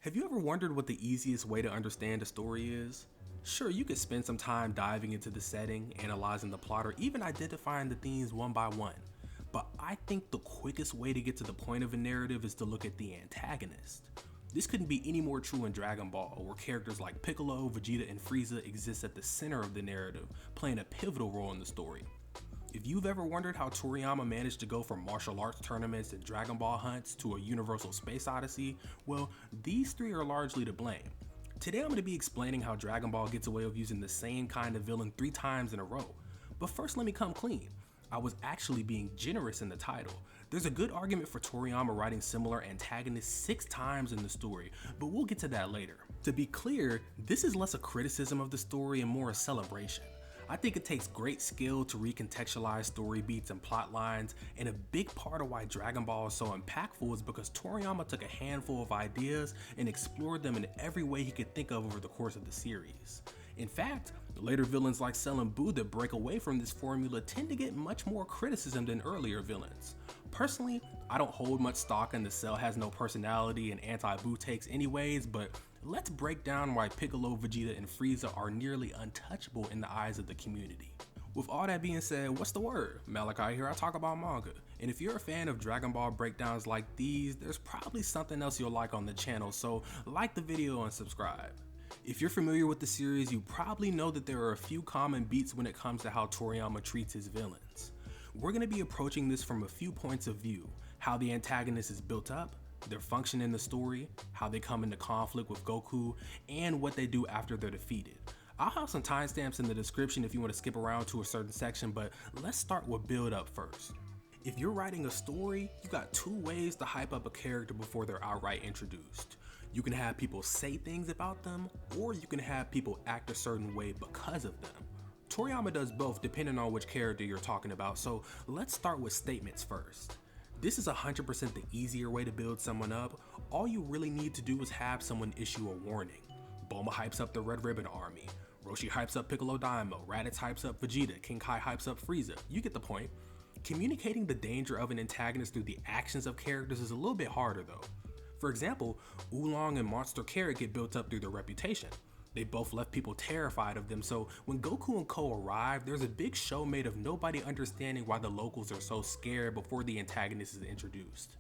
Have you ever wondered what the easiest way to understand a story is? Sure, you could spend some time diving into the setting, analyzing the plot, or even identifying the themes one by one. But I think the quickest way to get to the point of a narrative is to look at the antagonist. This couldn't be any more true in Dragon Ball, where characters like Piccolo, Vegeta, and Freeza exist at the center of the narrative, playing a pivotal role in the story. If you've ever wondered how Toriyama managed to go from martial arts tournaments and Dragon Ball hunts to a universal space odyssey, well, these three are largely to blame. Today I'm going to be explaining how Dragon Ball gets away with using the same kind of villain 3 times in a row. But first let me come clean. I was actually being generous in the title. There's a good argument for Toriyama writing similar antagonists 6 times in the story, but we'll get to that later. To be clear, this is less a criticism of the story and more a celebration. I think it takes great skill to recontextualize story beats and plot lines, and a big part of why Dragon Ball is so impactful is because Toriyama took a handful of ideas and explored them in every way he could think of over the course of the series. In fact, later villains like Cell and Buu that break away from this formula tend to get much more criticism than earlier villains. Personally, I don't hold much stock in the Cell has no personality and anti-Buu takes anyways, but let's break down why Piccolo, Vegeta, and Freeza are nearly untouchable in the eyes of the community. With all that being said, what's the word? Malachi here, I talk about manga. And if you're a fan of Dragon Ball breakdowns like these, there's probably something else you'll like on the channel, so like the video and subscribe. If you're familiar with the series, you probably know that there are a few common beats when it comes to how Toriyama treats his villains. We're going to be approaching this from a few points of view: how the antagonist is built up, their function in the story, how they come into conflict with Goku, and what they do after they're defeated. I'll have some timestamps in the description if you want to skip around to a certain section, but let's start with Buildup first. If you're writing a story, you got 2 ways to hype up a character before they're outright introduced. You can have people say things about them, or you can have people act a certain way because of them. Toriyama does both depending on which character you're talking about, so let's start with statements first. This is 100% the easier way to build someone up. All you really need to do is have someone issue a warning. Bulma hypes up the Red Ribbon Army, Roshi hypes up Piccolo Daimyo, Raditz hypes up Vegeta, King Kai hypes up Freeza. You get the point. Communicating the danger of an antagonist through the actions of characters is a little bit harder though. For example, Oolong and Monster Carrot get built up through their reputation. They both left people terrified of them, so when Goku and Ko arrive, there's a big show made of nobody understanding why the locals are so scared before the antagonist is introduced.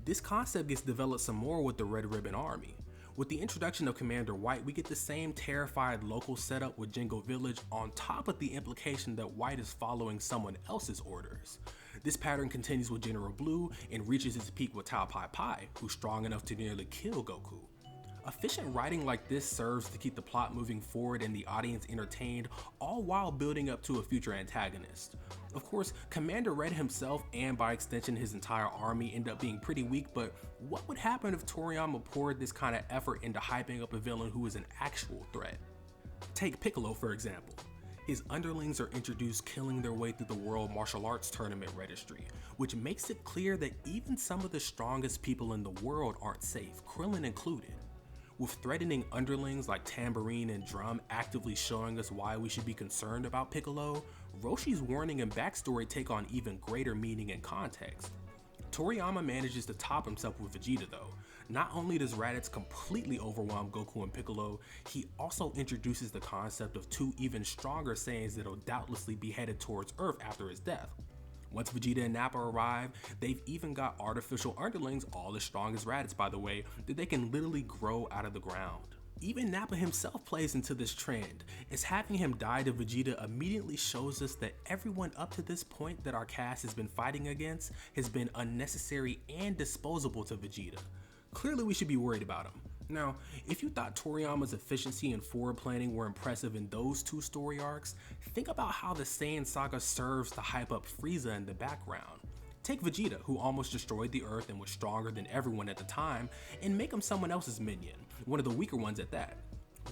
This concept gets developed some more with the Red Ribbon Army. With the introduction of Commander White, we get the same terrified local setup with Jingo Village on top of the implication that White is following someone else's orders. This pattern continues with General Blue and reaches its peak with Tao Pai Pai, who's strong enough to nearly kill Goku. Efficient writing like this serves to keep the plot moving forward and the audience entertained, all while building up to a future antagonist. Of course, Commander Red himself, and by extension his entire army, end up being pretty weak, but what would happen if Toriyama poured this kind of effort into hyping up a villain who is an actual threat? Take Piccolo for example. His underlings are introduced killing their way through the World Martial Arts Tournament registry, which makes it clear that even some of the strongest people in the world aren't safe, Krillin included. With threatening underlings like Tambourine and Drum actively showing us why we should be concerned about Piccolo, Roshi's warning and backstory take on even greater meaning and context. Toriyama manages to top himself with Vegeta though. Not only does Raditz completely overwhelm Goku and Piccolo, he also introduces the concept of 2 even stronger Saiyans that'll doubtlessly be headed towards Earth after his death. Once Vegeta and Nappa arrive, they've even got artificial underlings, all as strong as Raditz by the way, that they can literally grow out of the ground. Even Nappa himself plays into this trend, as having him die to Vegeta immediately shows us that everyone up to this point that our cast has been fighting against has been unnecessary and disposable to Vegeta. Clearly we should be worried about him. Now, if you thought Toriyama's efficiency and forward planning were impressive in those 2 story arcs, think about how the Saiyan saga serves to hype up Freeza in the background. Take Vegeta, who almost destroyed the Earth and was stronger than everyone at the time, and make him someone else's minion, one of the weaker ones at that.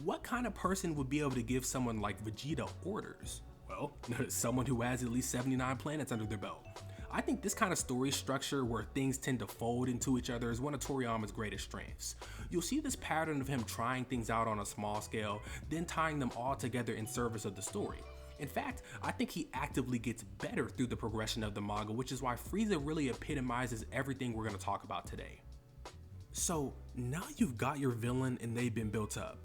What kind of person would be able to give someone like Vegeta orders? Well, someone who has at least 79 planets under their belt. I think this kind of story structure where things tend to fold into each other is one of Toriyama's greatest strengths. You'll see this pattern of him trying things out on a small scale, then tying them all together in service of the story. In fact, I think he actively gets better through the progression of the manga, which is why Freeza really epitomizes everything we're going to talk about today. So now you've got your villain and they've been built up.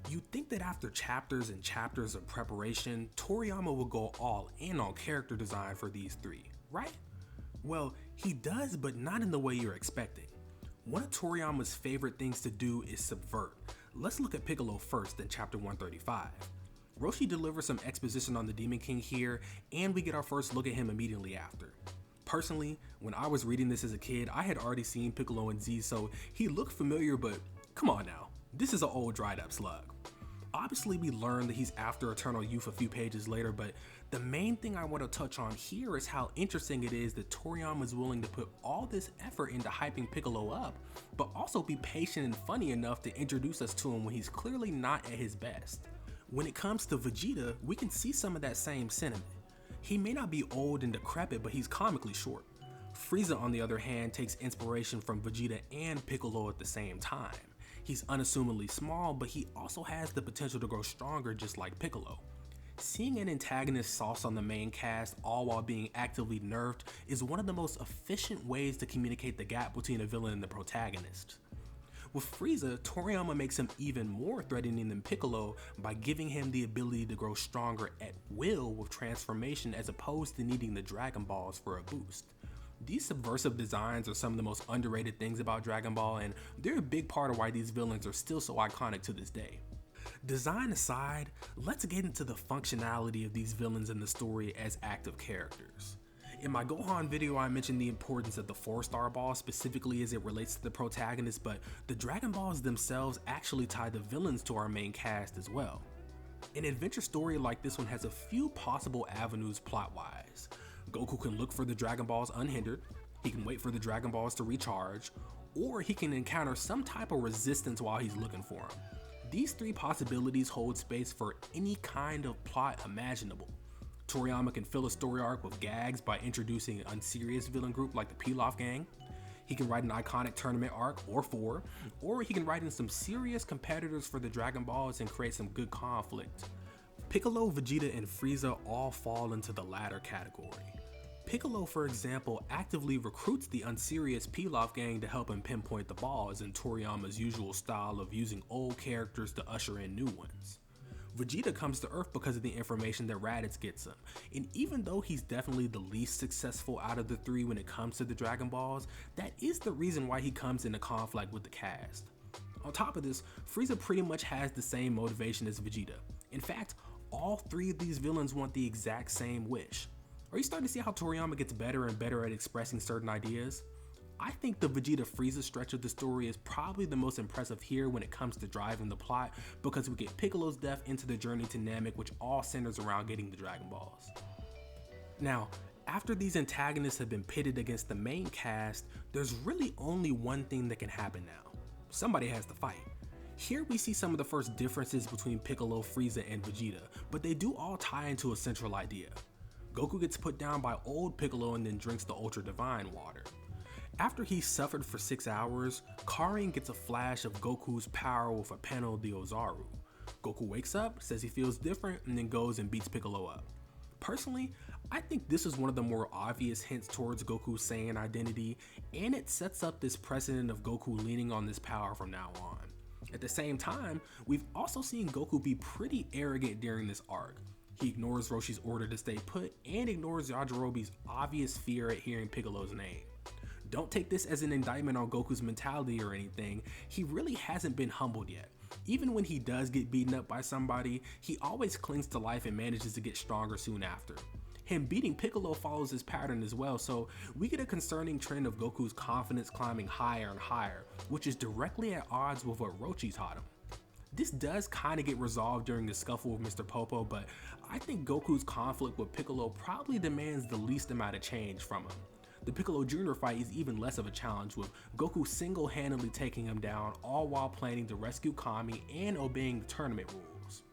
You'd think that after chapters and chapters of preparation, Toriyama would go all in on character design for these three, right? Well, he does, but not in the way you're expecting. One of Toriyama's favorite things to do is subvert. Let's look at Piccolo first in chapter 135. Roshi delivers some exposition on the Demon King here, and we get our first look at him immediately after. Personally, when I was reading this as a kid, I had already seen Piccolo and Z, so he looked familiar, but come on now, this is an old dried up slug. Obviously, we learn that he's after Eternal Youth a few pages later, but the main thing I want to touch on here is how interesting it is that Toriyama is willing to put all this effort into hyping Piccolo up, but also be patient and funny enough to introduce us to him when he's clearly not at his best. When it comes to Vegeta, we can see some of that same sentiment. He may not be old and decrepit, but he's comically short. Freeza, on the other hand, takes inspiration from Vegeta and Piccolo at the same time. He's unassumingly small, but he also has the potential to grow stronger just like Piccolo. Seeing an antagonist sauce on the main cast all while being actively nerfed is one of the most efficient ways to communicate the gap between a villain and the protagonist. With Freeza, Toriyama makes him even more threatening than Piccolo by giving him the ability to grow stronger at will with transformation as opposed to needing the Dragon Balls for a boost. These subversive designs are some of the most underrated things about Dragon Ball, and they're a big part of why these villains are still so iconic to this day. Design aside, let's get into the functionality of these villains in the story as active characters. In my Gohan video, I mentioned the importance of the 4-star ball specifically as it relates to the protagonist, but the Dragon Balls themselves actually tie the villains to our main cast as well. An adventure story like this one has a few possible avenues plot-wise. Goku can look for the Dragon Balls unhindered, he can wait for the Dragon Balls to recharge, or he can encounter some type of resistance while he's looking for them. These three possibilities hold space for any kind of plot imaginable. Toriyama can fill a story arc with gags by introducing an unserious villain group like the Pilaf Gang. He can write an iconic tournament arc or four, or he can write in some serious competitors for the Dragon Balls and create some good conflict. Piccolo, Vegeta, and Freeza all fall into the latter category. Piccolo, for example, actively recruits the unserious Pilaf Gang to help him pinpoint the balls in Toriyama's usual style of using old characters to usher in new ones. Vegeta comes to Earth because of the information that Raditz gets him, and even though he's definitely the least successful out of the three when it comes to the Dragon Balls, that is the reason why he comes into conflict with the cast. On top of this, Frieza pretty much has the same motivation as Vegeta. In fact, all three of these villains want the exact same wish. Are you starting to see how Toriyama gets better and better at expressing certain ideas? I think the Vegeta Frieza stretch of the story is probably the most impressive here when it comes to driving the plot, because we get Piccolo's death into the journey to Namek, which all centers around getting the Dragon Balls. Now, after these antagonists have been pitted against the main cast, there's really only one thing that can happen now. Somebody has to fight. Here we see some of the first differences between Piccolo, Frieza, and Vegeta, but they do all tie into a central idea. Goku gets put down by old Piccolo and then drinks the Ultra Divine water. After he's suffered for 6 hours, Karin gets a flash of Goku's power with a panel of the Ozaru. Goku wakes up, says he feels different, and then goes and beats Piccolo up. Personally, I think this is one of the more obvious hints towards Goku's Saiyan identity, and it sets up this precedent of Goku leaning on this power from now on. At the same time, we've also seen Goku be pretty arrogant during this arc. He ignores Roshi's order to stay put and ignores Yajirobe's obvious fear at hearing Piccolo's name. Don't take this as an indictment on Goku's mentality or anything, he really hasn't been humbled yet. Even when he does get beaten up by somebody, he always clings to life and manages to get stronger soon after. Him beating Piccolo follows this pattern as well, so we get a concerning trend of Goku's confidence climbing higher and higher, which is directly at odds with what Roshi taught him. This does kind of get resolved during the scuffle with Mr. Popo, but I think Goku's conflict with Piccolo probably demands the least amount of change from him. The Piccolo Jr. fight is even less of a challenge, with Goku single-handedly taking him down, all while planning to rescue Kami and obeying the tournament rules.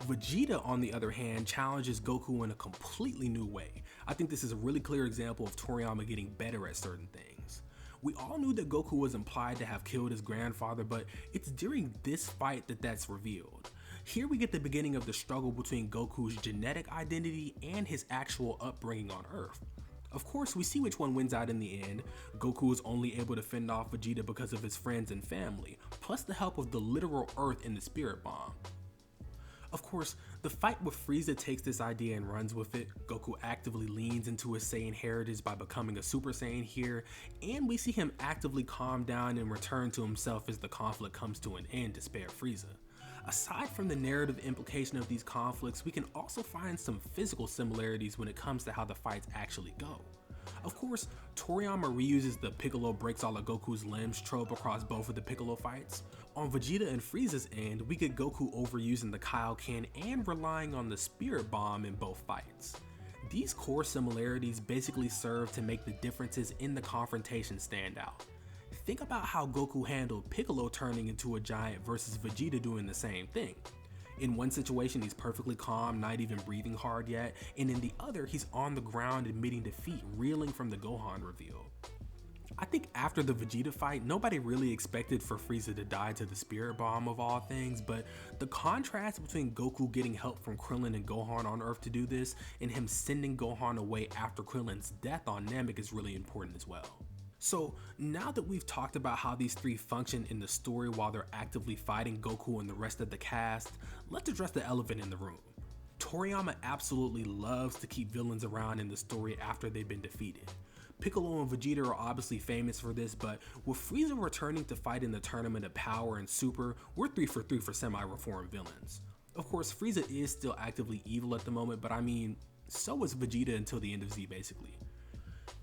Vegeta, on the other hand, challenges Goku in a completely new way. I think this is a really clear example of Toriyama getting better at certain things. We all knew that Goku was implied to have killed his grandfather, but it's during this fight that that's revealed. Here we get the beginning of the struggle between Goku's genetic identity and his actual upbringing on Earth. Of course, we see which one wins out in the end. Goku is only able to fend off Vegeta because of his friends and family, plus the help of the literal Earth and the Spirit Bomb. Of course, the fight with Freeza takes this idea and runs with it. Goku actively leans into his Saiyan heritage by becoming a Super Saiyan here, and we see him actively calm down and return to himself as the conflict comes to an end to spare Freeza. Aside from the narrative implication of these conflicts, we can also find some physical similarities when it comes to how the fights actually go. Of course, Toriyama reuses the Piccolo breaks all of Goku's limbs trope across both of the Piccolo fights. On Vegeta and Frieza's end, we get Goku overusing the Kaioken and relying on the Spirit Bomb in both fights. These core similarities basically serve to make the differences in the confrontation stand out. Think about how Goku handled Piccolo turning into a giant versus Vegeta doing the same thing. In one situation, he's perfectly calm, not even breathing hard yet, and in the other, he's on the ground admitting defeat, reeling from the Gohan reveal. I think after the Vegeta fight, nobody really expected for Frieza to die to the Spirit Bomb of all things, but the contrast between Goku getting help from Krillin and Gohan on Earth to do this, and him sending Gohan away after Krillin's death on Namek is really important as well. So now that we've talked about how these three function in the story while they're actively fighting Goku and the rest of the cast, let's address the elephant in the room. Toriyama absolutely loves to keep villains around in the story after they've been defeated. Piccolo and Vegeta are obviously famous for this, but with Frieza returning to fight in the Tournament of Power and Super, we're 3 for 3 for semi-reformed villains. Of course, Frieza is still actively evil at the moment, but I mean, so is Vegeta until the end of Z basically.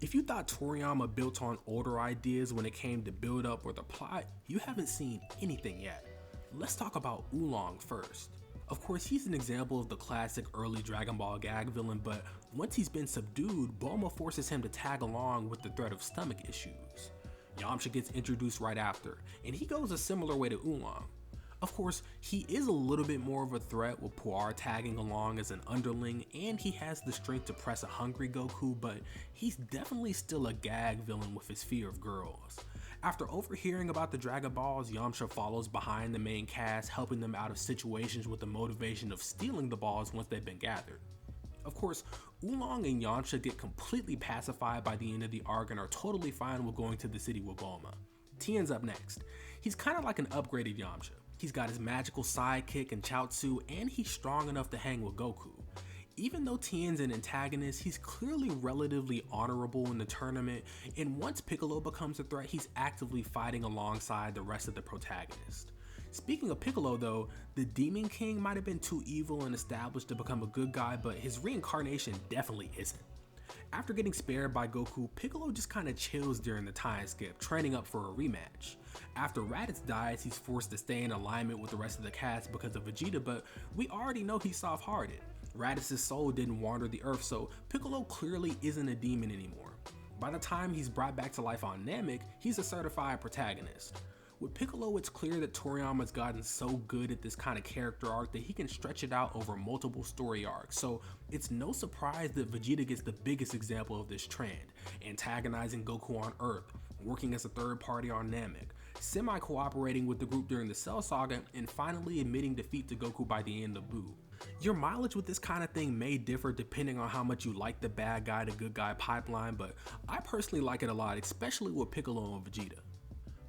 If you thought Toriyama built on older ideas when it came to build up or the plot, you haven't seen anything yet. Let's talk about Oolong first. Of course, he's an example of the classic early Dragon Ball gag villain, but once he's been subdued, Bulma forces him to tag along with the threat of stomach issues. Yamcha gets introduced right after, and he goes a similar way to Oolong. Of course, he is a little bit more of a threat with Puar tagging along as an underling, and he has the strength to press a hungry Goku, but he's definitely still a gag villain with his fear of girls. After overhearing about the Dragon Balls, Yamcha follows behind the main cast, helping them out of situations with the motivation of stealing the balls once they've been gathered. Of course, Oolong and Yamcha get completely pacified by the end of the arc and are totally fine with going to the city with Bulma. Tien's up next. He's kind of like an upgraded Yamcha. He's got his magical sidekick and Chaozu, and he's strong enough to hang with Goku. Even though Tien's an antagonist, he's clearly relatively honorable in the tournament, and once Piccolo becomes a threat, he's actively fighting alongside the rest of the protagonists. Speaking of Piccolo though, the Demon King might have been too evil and established to become a good guy, but his reincarnation definitely isn't. After getting spared by Goku, Piccolo just kinda chills during the time skip, training up for a rematch. After Raditz dies, he's forced to stay in alignment with the rest of the cast because of Vegeta, but we already know he's soft-hearted. Raditz's soul didn't wander the earth, so Piccolo clearly isn't a demon anymore. By the time he's brought back to life on Namek, he's a certified protagonist. With Piccolo, it's clear that Toriyama's gotten so good at this kind of character arc that he can stretch it out over multiple story arcs, so it's no surprise that Vegeta gets the biggest example of this trend, antagonizing Goku on Earth, working as a third party on Namek, semi-cooperating with the group during the Cell Saga, and finally admitting defeat to Goku by the end of Buu. Your mileage with this kind of thing may differ depending on how much you like the bad guy to good guy pipeline, but I personally like it a lot, especially with Piccolo and Vegeta.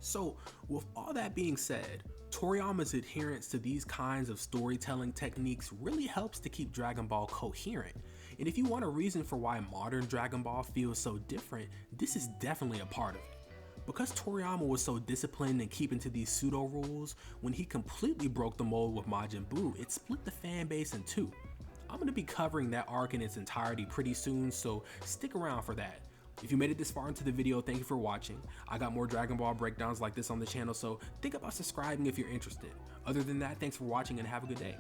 So, with all that being said, Toriyama's adherence to these kinds of storytelling techniques really helps to keep Dragon Ball coherent. And if you want a reason for why modern Dragon Ball feels so different, this is definitely a part of it. Because Toriyama was so disciplined in keeping to these pseudo rules, when he completely broke the mold with Majin Buu, it split the fan base in two. I'm going to be covering that arc in its entirety pretty soon, so stick around for that. If you made it this far into the video, thank you for watching. I got more Dragon Ball breakdowns like this on the channel, so think about subscribing if you're interested. Other than that, thanks for watching and have a good day.